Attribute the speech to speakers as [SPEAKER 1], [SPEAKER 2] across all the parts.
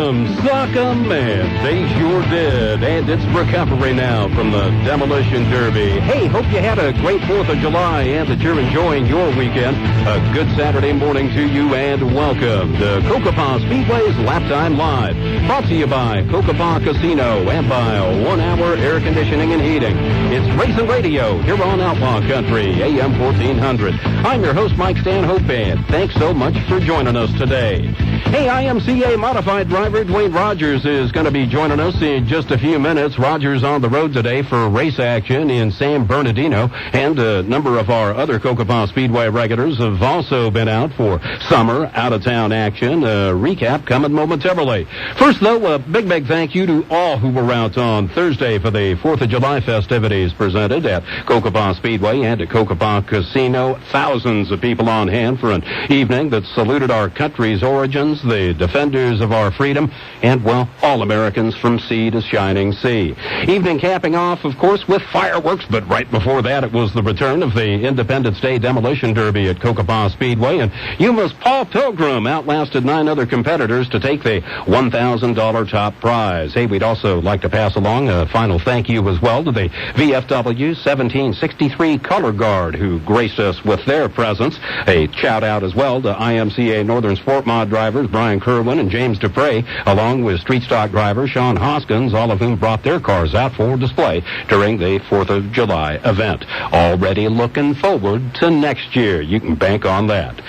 [SPEAKER 1] Sock 'em, and they sure did. And it's recovery now from the Demolition Derby. Hey, hope you had a great 4th of July and that you're enjoying your weekend. A good Saturday morning to you, and welcome to Cocopah Speedway's Laptime Live. Brought to you by Cocopah Casino and by 1 Hour Air Conditioning and Heating. It's Racing Radio here on Outlaw Country AM 1400. I'm your host, Mike Stanhope, and thanks so much for joining us today. Hey, IMCA modified driver Duane Rogers is going to be joining us in just a few minutes. Rogers on the road today for race action in San Bernardino, and a number of our other Cocopah Speedway regulars have also been out for summer out-of-town action. A recap coming momentarily. First, though, a big thank you to all who were out on Thursday for the 4th of July festivities presented at Cocopah Speedway and at Cocopah Casino. Thousands of people on hand for an evening that saluted our country's origins, the defenders of our freedom, and, well, all Americans from sea to shining sea. Evening capping off, of course, with fireworks, but right before that it was the return of the Independence Day Demolition Derby at Cocopah Speedway, and Yuma's Paul Pilgrim outlasted 9 other competitors to take the $1,000 top prize. Hey, we'd also like to pass along a final thank you as well to the VFW 1763 Color Guard who graced us with their presence. A shout-out as well to IMCA Northern Sport Mod drivers Brian Kerwin and James Dupre, along with street stock driver Sean Hoskins, all of whom brought their cars out for display during the 4th of July event. Already looking forward to next year. You can bank on that.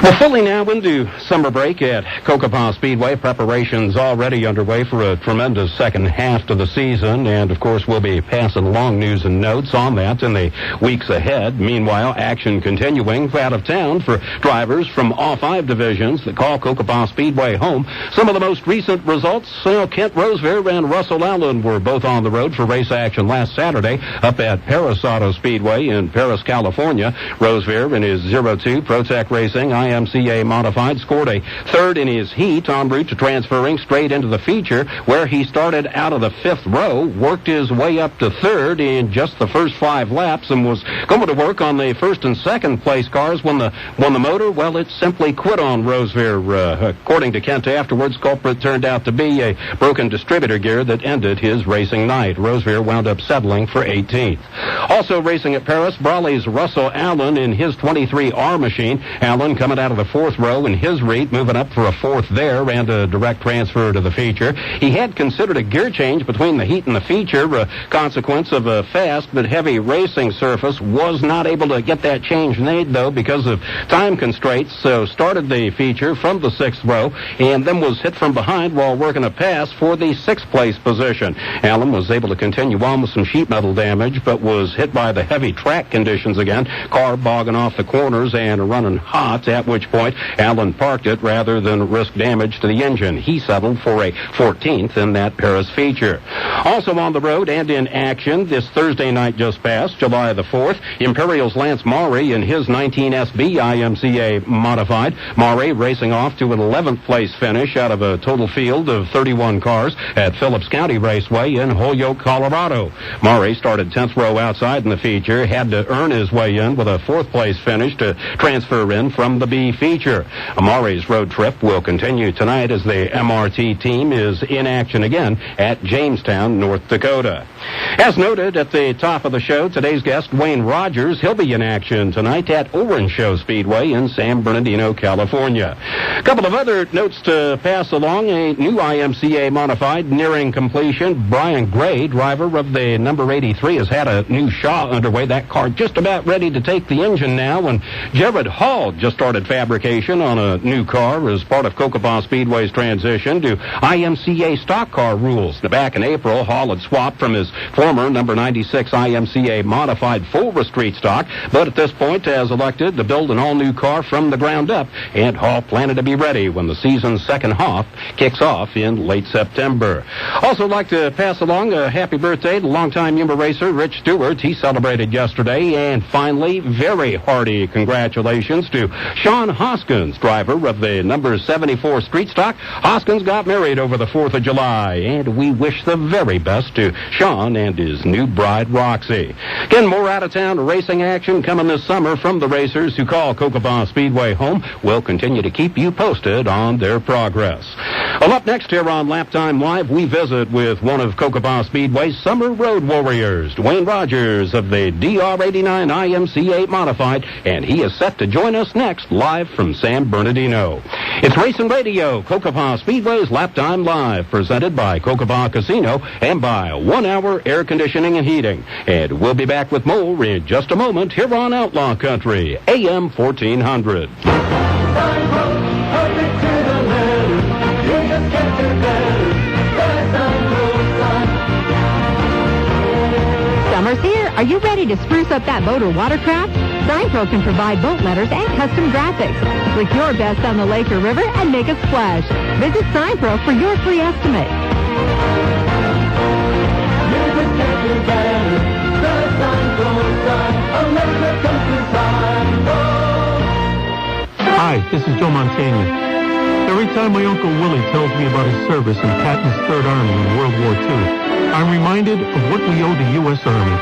[SPEAKER 1] We're fully now into summer break at Cocopah Speedway. Preparations already underway for a tremendous second half to the season, and of course we'll be passing along news and notes on that in the weeks ahead. Meanwhile, action continuing out of town for drivers from all 5 divisions that call Cocopah Speedway home. Some of the most recent results, Kent Rosevear and Russell Allen were both on the road for race action last Saturday up at Paris Auto Speedway in Paris, California. Rosevear in his 02 ProTech Racing IMCA modified scored a 3rd in his heat en route to transferring straight into the feature, where he started out of the 5th row, worked his way up to 3rd in just the first 5 laps, and was going to work on the 1st and 2nd place cars when the motor, well, it simply quit on Rosevear. According to Kent afterwards, culprit turned out to be a broken distributor gear that ended his racing night. Rosevear wound up settling for 18th. Also racing at Paris, Brawley's Russell Allen in his 23R machine. Allen coming out of the 4th row in his read, moving up for a 4th there and a direct transfer to the feature. He had considered a gear change between the heat and the feature, a consequence of a fast but heavy racing surface. Was not able to get that change made, though, because of time constraints, so started the feature from the 6th row and then was hit from behind while working a pass for the 6th place position. Allen was able to continue on with some sheet metal damage, but was hit by the heavy track conditions again, car bogging off the corners and running hot, at which point Allen parked it rather than risk damage to the engine. He settled for a 14th in that Paris feature. Also on the road and in action this Thursday night just passed, July the 4th, Imperial's Lance Maury in his 19SB IMCA modified. Maury racing off to an 11th place finish out of a total field of 31 cars at Phillips County Raceway in Holyoke, Colorado. Maury started 10th row outside in the feature, had to earn his way in with a 4th place finish to transfer in from the B feature. Maury's road trip will continue tonight as the MRT team is in action again at Jamestown, North Dakota. As noted at the top of the show, today's guest, Duane Rogers, he'll be in action tonight at Orange Show Speedway in San Bernardino, California. A couple of other notes to pass along. A new IMCA modified nearing completion. Brian Gray, driver of the number 83, has had a new Shaw underway. That car just about ready to take the engine now, and Jared Hall just started fabrication on a new car as part of Cocopah Speedway's transition to IMCA stock car rules. Back in April, Hall had swapped from his former number 96 IMCA modified full street stock, but at this point has elected to build an all-new car from the ground up, and Hall planned to be ready when the season's second half kicks off in late September. Also like to pass along a happy birthday to longtime Yuma racer Rich Stewart. He celebrated yesterday. And finally, very hearty congratulations to Sean Sean Hoskins, driver of the number 74 Street Stock. Hoskins got married over the 4th of July, and we wish the very best to Sean and his new bride, Roxy. Again, more out-of-town racing action coming this summer from the racers who call Cocopah Speedway home. We'll continue to keep you posted on their progress. Well, up next here on Laptime Live, we visit with one of Cocopah Speedway's summer road warriors, Duane Rogers of the DR89 IMCA Modified, and he is set to join us next live from San Bernardino. It's Racing Radio, Cocopah Speedway's Laptime Live, presented by Cocopah Casino and by 1 Hour Air Conditioning and Heating. And we'll be back with more in just a moment here on Outlaw Country, AM 1400.
[SPEAKER 2] Summer's here. Are you ready to spruce up that boat or watercraft? Signpro can provide boat letters and custom graphics. Click your best on the lake or river and make a splash. Visit Signpro for your free estimate.
[SPEAKER 3] Hi, this is Joe Montaigne. Every time my Uncle Willie tells me about his service in Patton's Third Army in World War II, I'm reminded of what we owe the U.S. Army.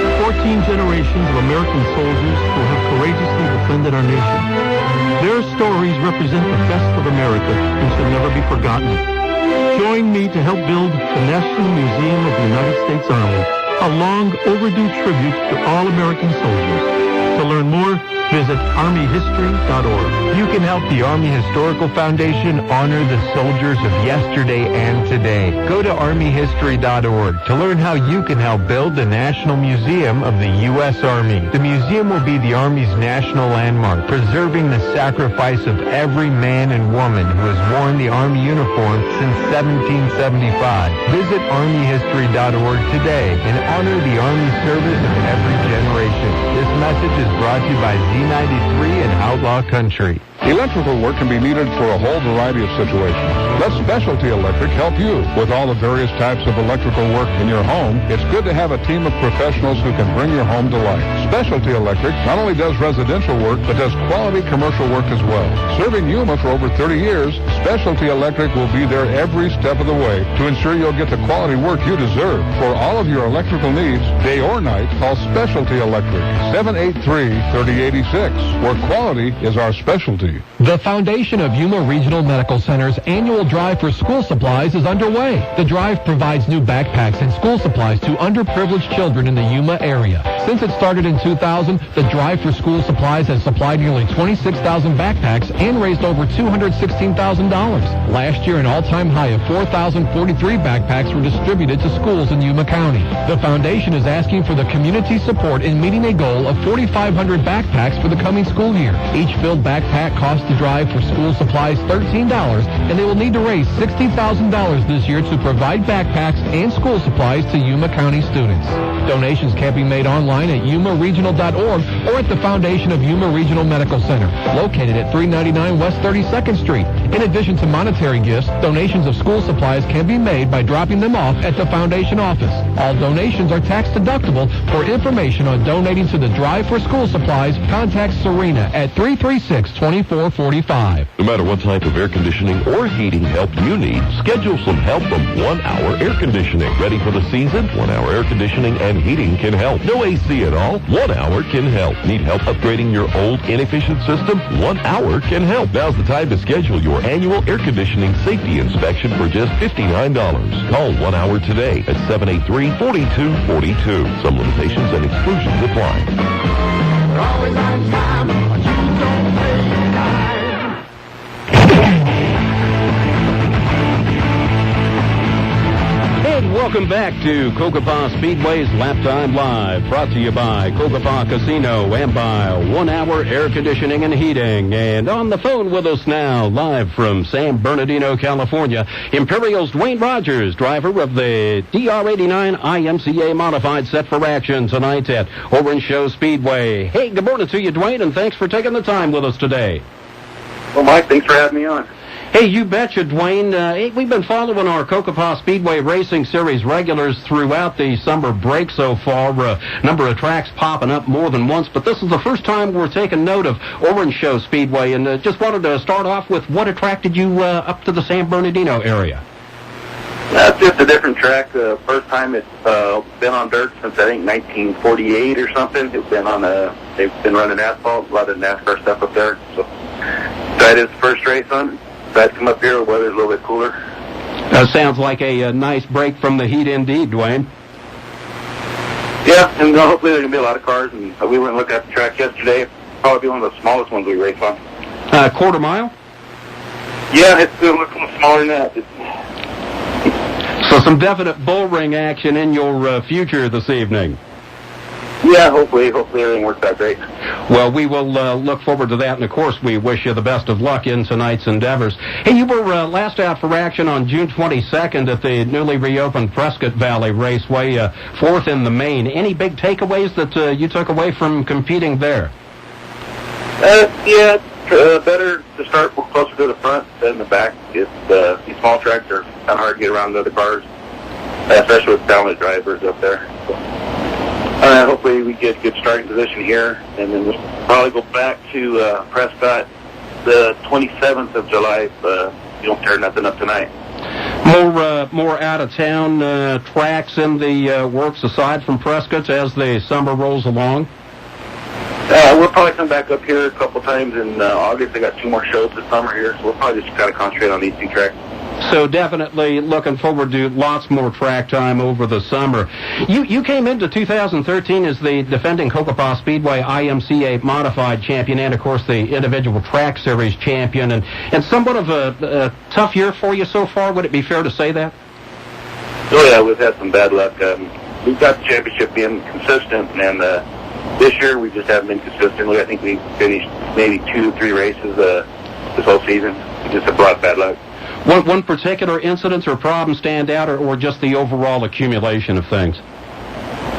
[SPEAKER 3] 14 generations of American soldiers who have courageously defended our nation. Their stories represent the best of America and should never be forgotten. Join me to help build the National Museum of the United States Army, a long overdue tribute to all American soldiers. To learn more, visit ArmyHistory.org.
[SPEAKER 4] You can help the Army Historical Foundation honor the soldiers of yesterday and today. Go to ArmyHistory.org to learn how you can help build the National Museum of the U.S. Army. The museum will be the Army's national landmark, preserving the sacrifice of every man and woman who has worn the Army uniform since 1775. Visit ArmyHistory.org today and honor the Army service of every generation. This message is brought to you by Z93 and Outlaw Country.
[SPEAKER 5] Electrical work can be needed for a whole variety of situations. Let Specialty Electric help you with all the various types of electrical work in your home. It's good to have a team of professionals who can bring your home to life. Specialty Electric not only does residential work, but does quality commercial work as well. Serving Yuma for over 30 years, Specialty Electric will be there every step of the way to ensure you'll get the quality work you deserve. For all of your electrical needs, day or night, call Specialty Electric, 783-3086, where quality is our specialty.
[SPEAKER 6] The foundation of Yuma Regional Medical Center's annual drive for school supplies is underway. The drive provides new backpacks and school supplies to underprivileged children in the Yuma area. Since it started in 2000, the drive for school supplies has supplied nearly 26,000 backpacks and raised over $216,000. Last year, an all-time high of 4,043 backpacks were distributed to schools in Yuma County. The foundation is asking for the community support in meeting a goal of 4,500 backpacks for the coming school year. Each filled backpack costs the drive for school supplies $13, and they will need to raise $60,000 this year to provide backpacks and school supplies to Yuma County students. Donations can be made online at yumaregional.org or at the Foundation of Yuma Regional Medical Center, located at 399 West 32nd Street. In addition to monetary gifts, donations of school supplies can be made by dropping them off at the Foundation office. All donations are tax deductible. For information on donating to the Drive for School Supplies, contact Serena at 336-2445.
[SPEAKER 7] No matter what type of air conditioning or heating help you need, schedule some help from 1 Hour Air Conditioning. Ready for the season? 1 Hour Air Conditioning and Heating can help. No AC at all? 1 Hour can help. Need help upgrading your old inefficient system? 1 Hour can help. Now's the time to schedule your annual air conditioning safety inspection for just $59. Call 1 Hour today at 783-4242. Some limitations and exclusions apply.
[SPEAKER 8] We're always on time. You don't pay time.
[SPEAKER 1] And welcome back to Cocopah Speedway's Laptime Live, brought to you by Cocopah Casino and by 1 Hour Air Conditioning and Heating. And on the phone with us now, live from San Bernardino, California, Imperial's Duane Rogers, driver of the DR89 IMCA Modified, set for action tonight at Orange Show Speedway. Hey, good morning to you, Duane, and thanks for taking the time with us today.
[SPEAKER 9] Well, Mike, thanks for having me on.
[SPEAKER 1] Hey, you betcha, Duane. We've been following our Cocopah Speedway Racing Series regulars throughout the summer break so far. Number of tracks popping up more than once, but this is the first time we're taking note of Orange Show Speedway, and just wanted to start off with what attracted you up to the San Bernardino area.
[SPEAKER 9] It's just a different track. First time it's been on dirt since, I think, 1948 or something. It's been on they've been running asphalt, a lot of NASCAR stuff up there. So that is the first race on it. Glad to come up here. The weather's a little bit cooler.
[SPEAKER 1] Sounds like a nice break from the heat indeed, Duane.
[SPEAKER 9] Yeah, and hopefully there's going to be a lot of cars. And we went and looked at the track yesterday. Probably be one of the smallest ones we race on.
[SPEAKER 1] Quarter mile?
[SPEAKER 9] Yeah, it's going to look a little smaller than that.
[SPEAKER 1] So some definite bull ring action in your future this evening.
[SPEAKER 9] Yeah, hopefully everything works out great.
[SPEAKER 1] Well, we will look forward to that, and of course we wish you the best of luck in tonight's endeavors. Hey, you were last out for action on June 22nd at the newly reopened Prescott Valley Raceway, fourth in the main. Any big takeaways that you took away from competing there?
[SPEAKER 9] Better to start closer to the front than the back. These small tracks are kind of hard to get around the other cars, especially with talented drivers up there. So, hopefully we get a good starting position here, and then we'll probably go back to Prescott the 27th of July if you don't tear nothing up tonight.
[SPEAKER 1] More out-of-town tracks in the works aside from Prescott as the summer rolls along?
[SPEAKER 9] We'll probably come back up here a couple times in August. They got 2 more shows this summer here, so we'll probably just kind of concentrate on these 2 tracks.
[SPEAKER 1] So definitely looking forward to lots more track time over the summer. You came into 2013 as the defending Cocopah Speedway IMCA modified champion and, of course, the individual track series champion, and somewhat of a tough year for you so far. Would it be fair to say that?
[SPEAKER 9] Oh, yeah, we've had some bad luck. We've got the championship being consistent, and this year we just haven't been consistent. I think we finished maybe 2-3 races this whole season. We just have a lot of bad luck.
[SPEAKER 1] One particular incident or problem stand out, or just the overall accumulation of things?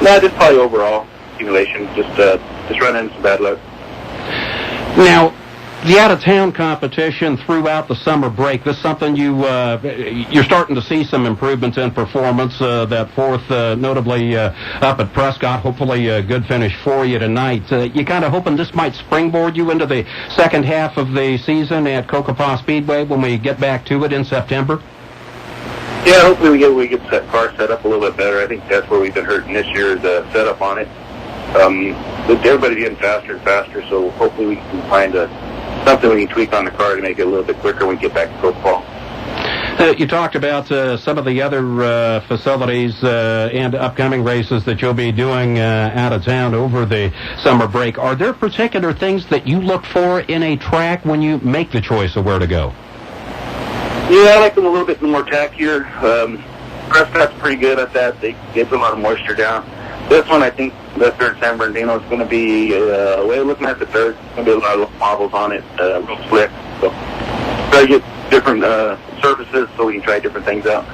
[SPEAKER 9] No, just probably overall accumulation. Just running into some bad luck.
[SPEAKER 1] Now, the out-of-town competition throughout the summer break, this is something you're starting to see some improvements in performance. That fourth, notably up at Prescott, hopefully a good finish for you tonight. You kind of hoping this might springboard you into the second half of the season at Cocopah Speedway when we get back to it in September?
[SPEAKER 9] Yeah, hopefully we get that car set up a little bit better. I think that's where we've been hurting this year, is the setup on it. With everybody getting faster and faster, so hopefully we can find something we can tweak on the car to make it a little bit quicker when we get back to Cocopah.
[SPEAKER 1] You talked about some of the other facilities and upcoming races that you'll be doing out of town over the summer break. Are there particular things that you look for in a track when you make the choice of where to go?
[SPEAKER 9] Yeah, I like them a little bit more tackier. Prescott's pretty good at that. They get a lot of moisture down. This one, I think, the third San Bernardino is going to be, way of looking at the third, there's going to be a lot of marbles on it, real slick. So try to get different surfaces so we can try different things out.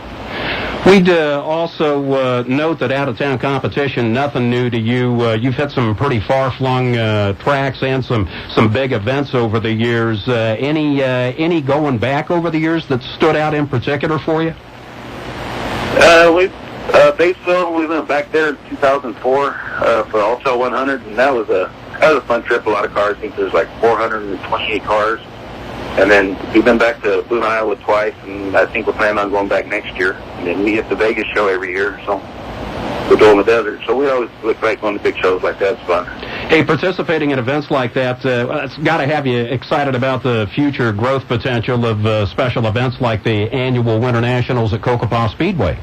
[SPEAKER 1] We'd also note that out-of-town competition, nothing new to you. You've had some pretty far-flung tracks and some big events over the years. Any going back over the years that stood out in particular for you?
[SPEAKER 9] Batesville, we went back there in 2004 for Ultra 100, and that was a fun trip. A lot of cars. I think there's like 428 cars. And then we've been back to Boone, Iowa twice, and I think we're planning on going back next year. And then we hit the Vegas show every year, so we're doing the desert. So we always look like going to big shows like that. It's fun.
[SPEAKER 1] Hey, participating in events like that, it's got to have you excited about the future growth potential of special events like the annual Winter Nationals at Cocopah Speedway.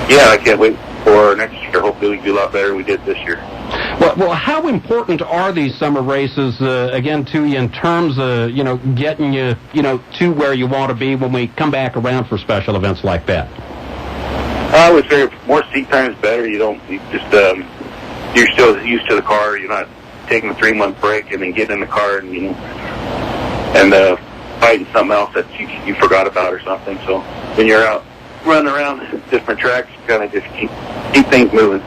[SPEAKER 9] Yeah, I can't wait for next year. Hopefully we can do a lot better than we did this year.
[SPEAKER 1] Well, how important are these summer races, again, to you in terms of, getting you, to where you want to be when we come back around for special events like that?
[SPEAKER 9] I would say more seat time is better. You're still used to the car. You're not taking a 3-month break and then getting in the car and fighting something else that you forgot about or something. So when you're out running around different tracks, kind of just keep things moving.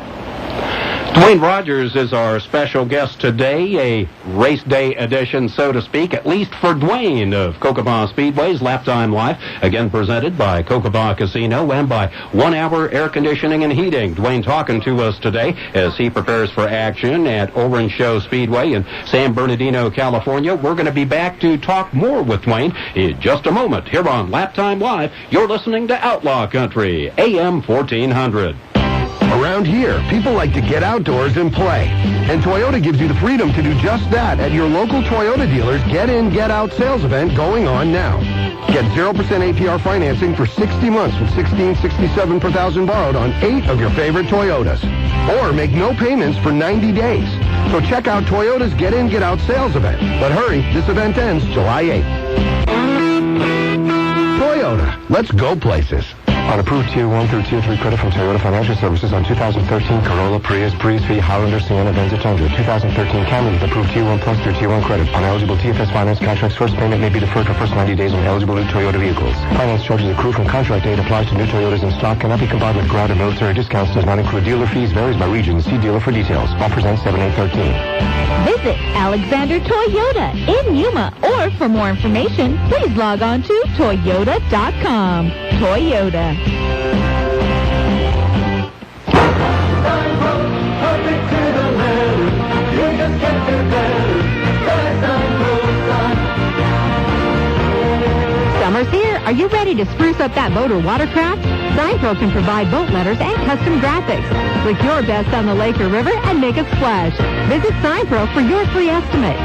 [SPEAKER 1] Duane Rogers is our special guest today, a race day edition, so to speak, at least for Duane of Cocopah Speedway's Laptime Life, again presented by Cocopah Casino and by 1 Hour Air Conditioning and Heating. Duane talking to us today as he prepares for action at Orange Show Speedway in San Bernardino, California. We're going to be back to talk more with Duane in just a moment here on Laptime Live. You're listening to Outlaw Country, AM 1400.
[SPEAKER 10] Around here, people like to get outdoors and play. And Toyota gives you the freedom to do just that at your local Toyota dealer's Get In, Get Out sales event going on now. Get 0% APR financing for 60 months with $16.67 per thousand borrowed on 8 of your favorite Toyotas. Or make no payments for 90 days. So check out Toyota's Get In, Get Out sales event. But hurry, this event ends July 8th. Toyota, let's go places.
[SPEAKER 11] On approved Tier 1 through Tier 3 credit from Toyota Financial Services on 2013 Corolla, Prius, Breeze V, Highlander, Sienna, Venza, Tundra. 2013 Camry with approved Tier 1 plus through Tier 1 credit. On eligible TFS finance contracts, first payment may be deferred for first 90 days on eligible new Toyota vehicles. Finance charges accrue from contract date, applies to new Toyotas in stock, cannot be combined with ground or military discounts, does not include dealer fees, varies by region. See dealer for details. Offers end 7/8/13.
[SPEAKER 2] Visit Alexander Toyota in Yuma, or for more information, please log on to Toyota.com. Toyota. Summer's here. Are you ready to spruce up that boat or watercraft? Signpro can provide boat letters and custom graphics. Click your best on the lake or river and make a splash. Visit Signpro for your free estimate.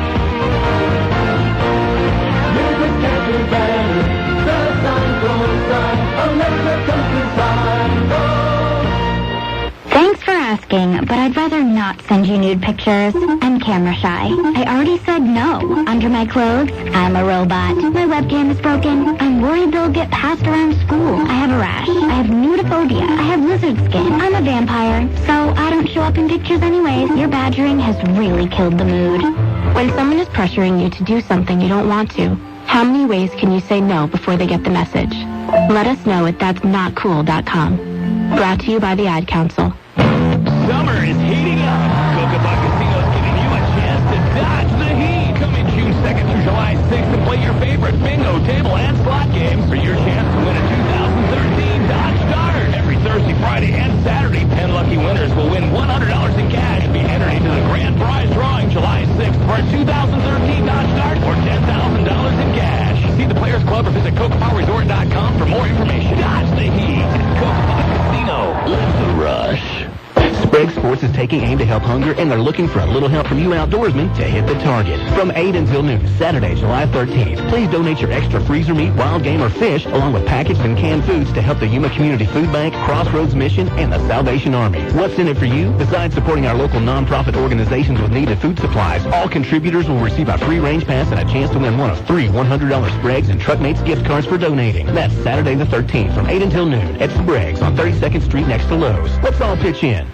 [SPEAKER 12] Thanks for asking, but I'd rather not send you nude pictures. I'm camera shy. I already said no. Under my clothes, I'm a robot. My webcam is broken. I'm worried they'll get passed around school. I have a rash. I have nudophobia. I have lizard skin. I'm a vampire, so I don't show up in pictures anyways. Your badgering has really killed the mood.
[SPEAKER 13] When someone is pressuring you to do something you don't want to, how many ways can you say no before they get the message? Let us know at that'snotcool.com. Brought to you by the Ad Council.
[SPEAKER 14] Summer is heating up. Cocopah Casino is giving you a chance to dodge the heat. Come in June 2nd through July 6th and play your favorite bingo, table, and slot games for your chance to win a 2013 Dodge Dart. Every Thursday, Friday, and Saturday, 10 lucky winners will win $100 in cash and be entered into the grand prize drawing July 6th for a 2013 Dodge Dart or $10,000 in cash. See the Players Club or visit CocopahResort.com for more information. Dodge the heat. Cocopah Casino. Live the rush.
[SPEAKER 15] Sprague Sports is taking aim to help hunger, and they're looking for a little help from you outdoorsmen to hit the target. From 8 until noon, Saturday, July 13th, please donate your extra freezer meat, wild game, or fish, along with packaged and canned foods to help the Yuma Community Food Bank, Crossroads Mission, and the Salvation Army. What's in it for you? Besides supporting our local nonprofit organizations with needed food supplies, all contributors will receive a free range pass and a chance to win one of 3 $100 Sprague's and Truckmates gift cards for donating. That's Saturday the 13th from 8 until noon at Sprague's on 32nd Street next to Lowe's. Let's all pitch in.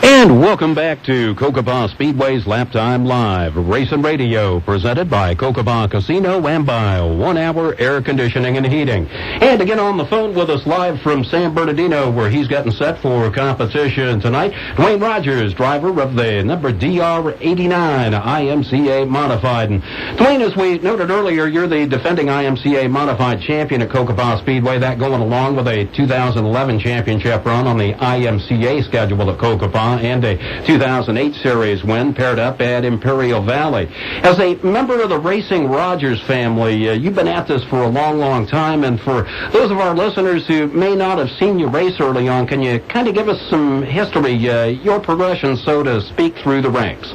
[SPEAKER 1] And welcome back to Cocopah Speedway's Laptime Live, Racing Radio, presented by Cocopah Casino and by 1 Hour Air Conditioning and Heating. And again on the phone with us live from San Bernardino, where he's getting set for competition tonight, Duane Rogers, driver of the number DR89 IMCA Modified. And Duane, as we noted earlier, you're the defending IMCA Modified champion at Cocopah Speedway, that going along with a 2011 championship run on the IMCA schedule at Cocopah, and a 2008 series win paired up at Imperial Valley. As a member of the Racing Rogers family, you've been at this for a long, long time, and for those of our listeners who may not have seen you race early on, can you kind of give us some history, your progression, so to speak, through the ranks?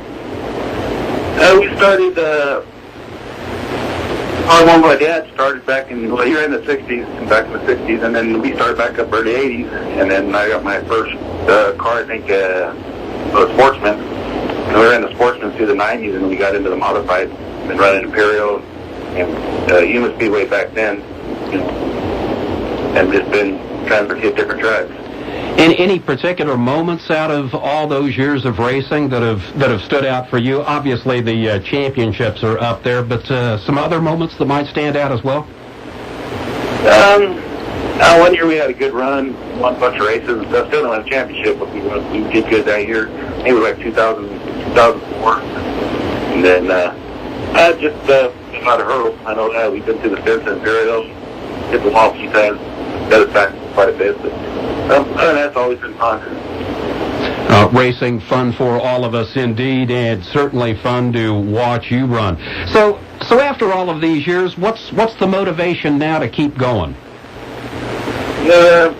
[SPEAKER 9] We started, one my dad started back in, here in the 60s, back in the 60s, and then we started back up early 80s, and then I got my first car, I think, a Sportsman. And we were in the Sportsman through the 90s, and we got into the Modified. Been running Imperial and Yuma Speedway back then, and just been trying to hit different tracks.
[SPEAKER 1] And any particular moments out of all those years of racing that have stood out for you? Obviously, the championships are up there, but some other moments that might stand out as well?
[SPEAKER 9] One year we had a good run, won a bunch of races and stuff. Still didn't win a championship, but we did good that year. He was like 2004. And then just a lot of hurdles. I know that. We've been through the fence in Imperial. Hit the wall a few times. Got us back quite a bit. But other than that, it's always been fun.
[SPEAKER 1] Racing, fun for all of us indeed, and certainly fun to watch you run. So after all of these years, what's the motivation now to keep going?
[SPEAKER 9] I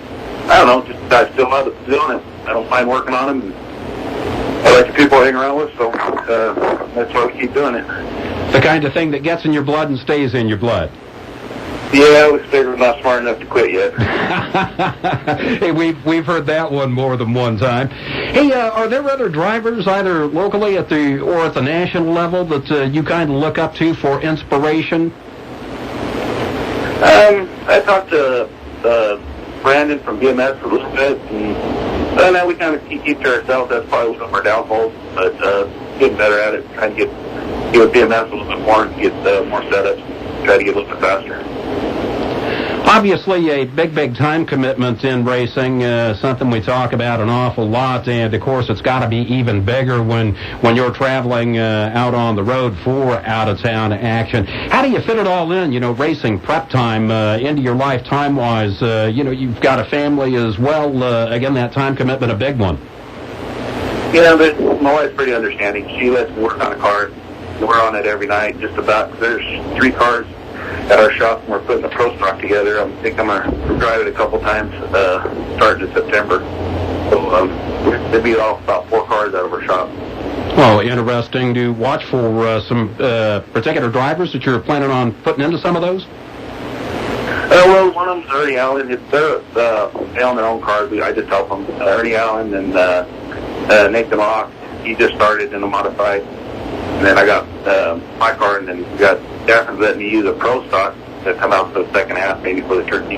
[SPEAKER 9] don't know. Just I still love doing it. I don't mind working on them. I like the people I hang around with, so that's why we keep doing it.
[SPEAKER 1] The kind of thing that gets in your blood and stays in your blood.
[SPEAKER 9] Yeah, I was figuring I'm not smart enough to quit yet.
[SPEAKER 1] Hey, we've heard that one more than one time. Hey, are there other drivers, either locally or at the national level, that you kind of look up to for inspiration?
[SPEAKER 9] I talked to Brandon from BMS a little bit, and now we kind of keep to ourselves. That's probably one of our downfalls, but getting better at it, trying to get with BMS a little bit more and get more setups, try to get a little bit faster.
[SPEAKER 1] Obviously, a big time commitment in racing, something we talk about an awful lot, and of course it's got to be even bigger when you're traveling out on the road for out-of-town action. How do you fit it all in, racing prep time into your life time-wise? You've got a family as well. Again, that time commitment, a big one.
[SPEAKER 9] But my wife's pretty understanding. She lets me work on a car. We're on it every night, just about. There's 3 cars at our shop, and we're putting the Pro Stock together. I think I'm going to drive it a couple times starting in September. So there'll be about 4 cars out of our shop.
[SPEAKER 1] Oh, interesting to watch for some particular drivers that you're planning on putting into some of those?
[SPEAKER 9] Well, one of them's Ernie Allen. They're they own their own cars. I just help them. Ernie Allen and Nathan Locke. He just started in a modified. And then I got my car, and then we got Daphne's letting me use a Pro Stock to come out for the second half, maybe for the Turkey.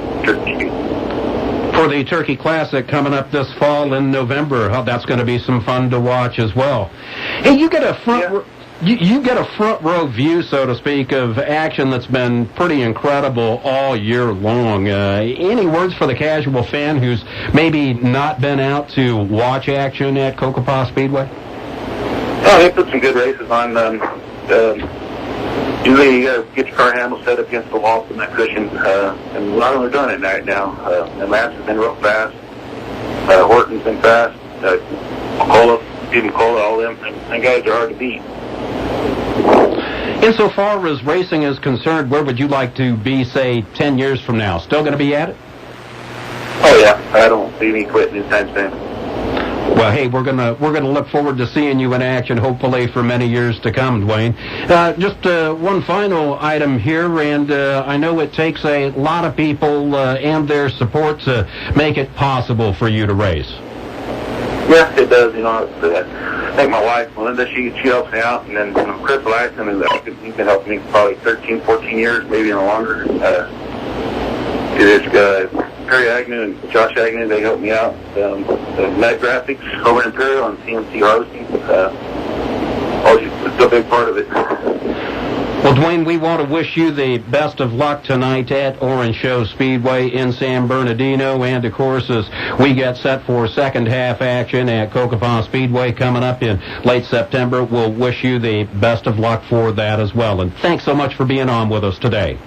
[SPEAKER 1] For the Turkey Classic coming up this fall in November, that's going to be some fun to watch as well. Hey, you get a you get a front row view, so to speak, of action that's been pretty incredible all year long. Any words for the casual fan who's maybe not been out to watch action at Cocopah Speedway?
[SPEAKER 9] Oh, they put some good races on. Usually you got to get your car handle set up against the wall from that cushion, and a lot of them are doing it right now. And Lance has been real fast. Horton's been fast. Stephen Cola, all them. And guys are hard to beat.
[SPEAKER 1] Insofar as racing is concerned, where would you like to be, say, 10 years from now? Still going to be at it?
[SPEAKER 9] Oh, yeah. I don't see me quitting anytime soon.
[SPEAKER 1] Well, hey, we're gonna look forward to seeing you in action, hopefully for many years to come, Duane. Just one final item here, and I know it takes a lot of people and their support to make it possible for you to race.
[SPEAKER 9] Yes, it does. I think my wife, Melinda, she helps me out, and then Chris Laxton, he's been helping me for probably 13, 14 years, maybe even longer. Perry Agnew and Josh Agnew, they help me out. The Med Graphics over in Imperial and CMC Harvesting, it's a big part of it.
[SPEAKER 1] Well, Duane, we want to wish you the best of luck tonight at Orange Show Speedway in San Bernardino, and of course, as we get set for second half action at Cocopah Speedway coming up in late September, we'll wish you the best of luck for that as well. And thanks so much for being on with us today.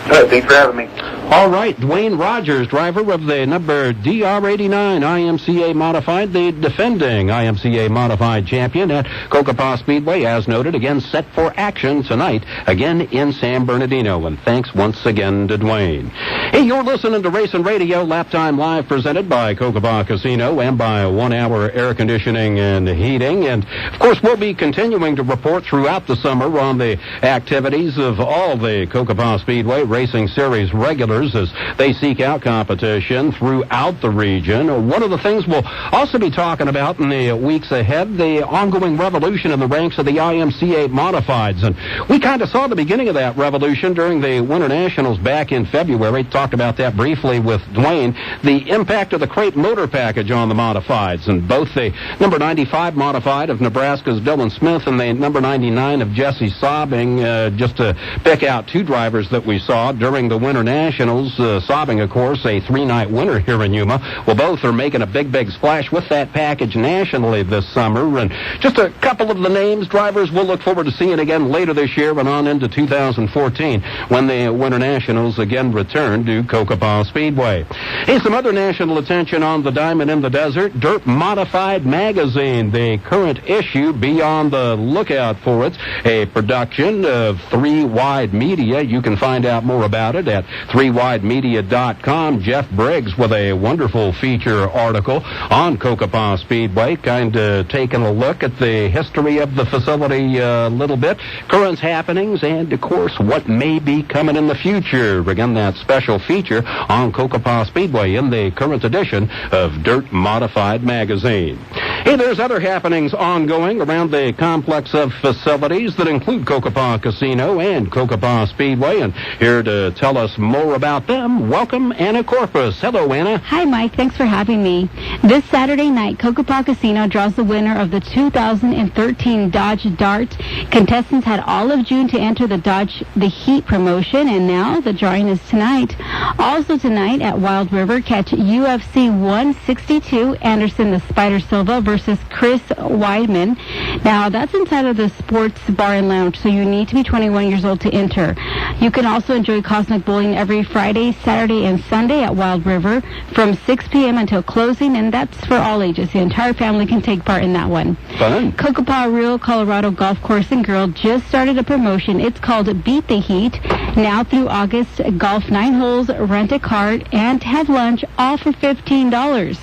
[SPEAKER 9] All right, thanks for having me.
[SPEAKER 1] All right, Duane Rogers, driver of the number DR89 IMCA Modified, the defending IMCA Modified champion at Cocopah Speedway, as noted, again set for action tonight, again in San Bernardino. And thanks once again to Duane. Hey, you're listening to Racing Radio, Laptime Live, presented by Cocopah Casino and by 1 Hour Air Conditioning and Heating. And, of course, we'll be continuing to report throughout the summer on the activities of all the Cocopah Speedway Racing Series regulars as they seek out competition throughout the region. One of the things we'll also be talking about in the weeks ahead, the ongoing revolution in the ranks of the IMCA Modifieds. And we kind of saw the beginning of that revolution during the Winter Nationals back in February. Talked about that briefly with Duane. The impact of the crate motor package on the Modifieds, and both the number 95 Modified of Nebraska's Dylan Smith and the number 99 of Jesse Sobbing, just to pick out 2 drivers that we saw. saw during the Winter Nationals, sobbing, of course, a 3-night winner here in Yuma. Well, both are making a big splash with that package nationally this summer. And just a couple of the names, drivers we'll look forward to seeing again later this year and on into 2014 when the Winter Nationals again return to Cocopah Speedway. Hey, some other national attention on the Diamond in the Desert. Dirt Modified Magazine, the current issue, be on the lookout for it. A production of 3 Wide Media. You can find out more about it at 3widemedia.com. Jeff Briggs with a wonderful feature article on Cocopah Speedway, kind of taking a look at the history of the facility a little bit, current happenings, and, of course, what may be coming in the future. Again, that special feature on Cocopah Speedway in the current edition of Dirt Modified Magazine. Hey, there's other happenings ongoing around the complex of facilities that include Cocopah Casino and Cocopah Speedway, and here to tell us more about them, welcome Anna Corpus. Hello, Anna.
[SPEAKER 16] Hi, Mike. Thanks for having me. This Saturday night, Cocopah Casino draws the winner of the 2013 Dodge Dart. Contestants had all of June to enter the Heat promotion, and now the drawing is tonight. Also tonight at Wild River, catch UFC 162, Anderson the Spider Silva versus Chris Weidman. Now, that's inside of the Sports Bar and Lounge, so you need to be 21 years old to enter. You can also enjoy Cosmic Bowling every Friday, Saturday, and Sunday at Wild River from 6 p.m. until closing, and that's for all ages. The entire family can take part in that one.
[SPEAKER 1] Fun.
[SPEAKER 16] Cocopah Rio Colorado Golf Course and Grill just started a promotion. It's called Beat the Heat. Now through August, golf 9 holes, rent a cart, and have lunch, all for $15.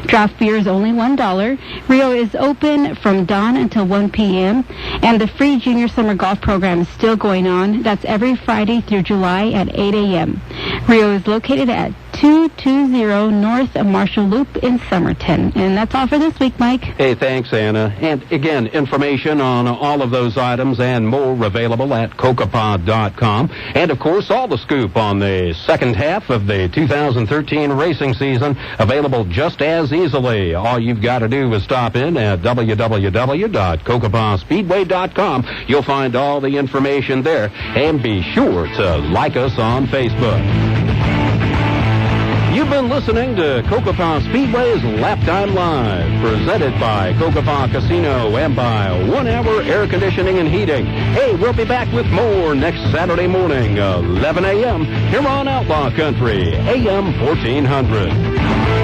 [SPEAKER 16] Draft beer is only $1. Rio is open from dawn until 1 p.m., and the free junior summer golf program is still going on. That's every Friday through July at 8 a.m. Rio is located at 220 North Marshall Loop in Somerton. And that's all for this week, Mike.
[SPEAKER 1] Hey, thanks, Anna. And again, information on all of those items and more available at cocopah.com. And, of course, all the scoop on the second half of the 2013 racing season available just as easily. All you've got to do is stop in at www.cocopahspeedway.com. You'll find all the information there. And be sure to like us on Facebook. You've been listening to Cocopah Speedway's Laptime Live, presented by Cocopah Casino and by 1 Hour Air Conditioning and Heating. Hey, we'll be back with more next Saturday morning, 11 a.m., here on Outlaw Country, AM 1400.